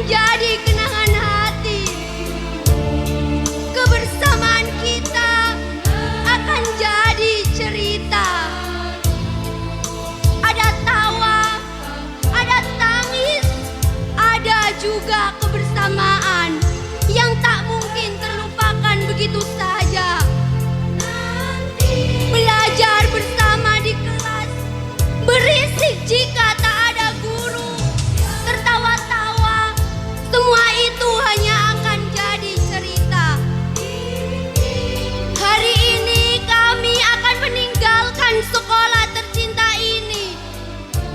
jadi kenangan hati. Kebersamaan kita akan jadi cerita. Ada tawa, ada tangis, ada juga kebersamaan yang tak mungkin terlupakan begitu saja. Belajar bersama di kelas, berisik jika tak ada guru, tertawa-tawa, semua itu hanya akan jadi cerita. Hari ini kami akan meninggalkan sekolah tercinta ini,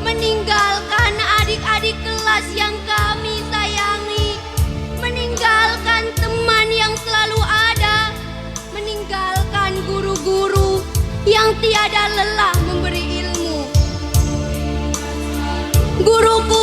meninggalkan adik-adik kelas yang kami sayangi, meninggalkan teman yang selalu ada, meninggalkan guru-guru yang tiada lelah memberi ilmu. Guruku